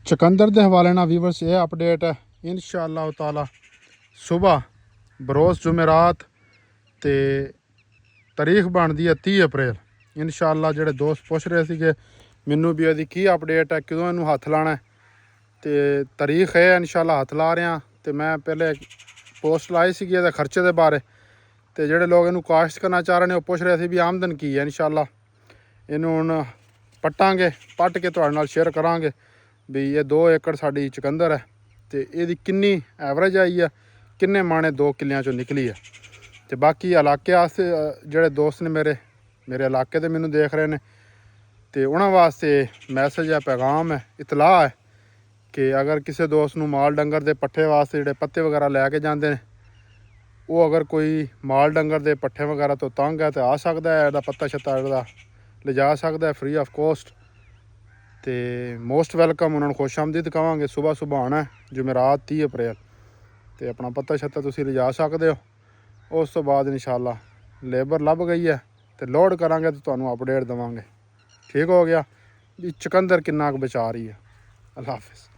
ਚੁਕੰਦਰ ਦੇ ਹਵਾਲੇ ਨਾਲ ਵੀਵਰਸ ਇਹ ਅਪਡੇਟ ਹੈ ਇਨਸ਼ਾਅੱਲਾਹ ਤਾਲਾ ਸੁਬਹ ਬਰੋਜ਼ ਜੁਮੇਰਾਤ ਤੇ ਤਾਰੀਖ ਬਣਦੀ ਹੈ 30 ਅਪ੍ਰੈਲ ਇਨਸ਼ਾਅੱਲਾਹ। ਜਿਹੜੇ ਦੋਸਤ ਪੁੱਛ ਰਹੇ ਸੀਗੇ ਮੈਨੂੰ ਵੀ ਇਹਦੀ ਕੀ ਅਪਡੇਟ ਹੈ, ਕਦੋਂ ਇਹਨੂੰ ਹੱਥ ਲਾਣਾ ਤੇ ਤਾਰੀਖ ਹੈ ਇਨਸ਼ਾਅੱਲਾਹ ਹੱਥ ਲਾ ਰਿਹਾ। ਤੇ ਮੈਂ ਪਹਿਲੇ ਪੋਸਟ ਲਾਈ ਸੀਗੀ ਇਹਦੇ ਖਰਚੇ ਦੇ ਬਾਰੇ, ਤੇ ਜਿਹੜੇ ਲੋਕ ਇਹਨੂੰ ਕਾਸ਼ਤ ਕਰਨਾ ਚਾਹ ਰਹੇ ਨੇ ਉਹ ਪੁੱਛ ਰਹੇ ਸੀ ਵੀ ਆਮਦਨ ਕੀ ਹੈ। ਇਨਸ਼ਾਅੱਲਾਹ ਇਹਨੂੰ ਹੁਣ ਪੱਟਾਂਗੇ, ਪੱਟ ਕੇ ਤੁਹਾਡੇ ਨਾਲ ਸ਼ੇਅਰ ਕਰਾਂਗੇ ਵੀ ਇਹ 2 ਏਕੜ ਸਾਡੀ ਚੁਕੰਦਰ ਹੈ ਤੇ ਇਹਦੀ ਕਿੰਨੀ ਐਵਰੇਜ ਆਈ ਹੈ, ਕਿੰਨੇ ਮਾਣੇ 2 ਕਿੱਲਿਆਂ ਚੋਂ ਨਿਕਲੀ ਹੈ। ਤੇ ਬਾਕੀ ਇਲਾਕੇ ਵਾਸਤੇ ਜਿਹੜੇ ਦੋਸਤ ਨੇ ਮੇਰੇ ਇਲਾਕੇ ਦੇ ਮੈਨੂੰ ਦੇਖ ਰਹੇ ਨੇ ਤੇ ਉਹਨਾਂ ਵਾਸਤੇ ਮੈਸੇਜ ਹੈ, ਪੈਗਾਮ ਹੈ, ਇਤਲਾਹ ਹੈ ਕਿ ਅਗਰ ਕਿਸੇ ਦੋਸਤ ਨੂੰ ਮਾਲ ਡੰਗਰ ਦੇ ਪੱਠੇ ਵਾਸਤੇ ਜਿਹੜੇ ਪੱਤੇ ਵਗੈਰਾ ਲੈ ਕੇ ਜਾਂਦੇ ਨੇ, ਉਹ ਅਗਰ ਕੋਈ ਮਾਲ ਡੰਗਰ ਦੇ ਪੱਠੇ ਵਗੈਰਾ ਤੋਂ ਤੰਗ ਹੈ ਤਾਂ ਆ ਸਕਦਾ ਹੈ, ਇਹਦਾ ਪੱਤਾ ਛੱਤਾ ਇਹਦਾ ਲਿਜਾ ਸਕਦਾ ਹੈ ਫ੍ਰੀ ਆਫ ਕੋਸਟ। ਤੇ ਮੋਸਟ ਵੈਲਕਮ, ਉਹਨਾਂ ਨੂੰ ਖੁਸ਼ ਆਮਦੀਦ ਕਹਾਂਗੇ। ਸੁਬਹ ਆਉਣਾ ਜੁਮੇਰਾਤ 30 ਅਪ੍ਰੈਲ ਤੇ ਆਪਣਾ ਪੱਤਾ ਛੱਤਾ ਤੁਸੀਂ ਲਿਜਾ ਸਕਦੇ ਹੋ। ਉਸ ਤੋਂ ਬਾਅਦ ਇਨਸ਼ਾਅੱਲਾਹ ਲੇਬਰ ਲੱਭ ਗਈ ਹੈ ਤੇ ਲੋਡ ਕਰਾਂਗੇ ਤੇ ਤੁਹਾਨੂੰ ਅਪਡੇਟ ਦੇਵਾਂਗੇ। ਠੀਕ ਹੋ ਗਿਆ ਵੀ ਚੁਕੰਦਰ ਕਿੰਨਾ ਕੁ ਬਚਾ ਰਹੀ ਹੈ। ਅੱਲਾ ਹਾਫਿਜ਼।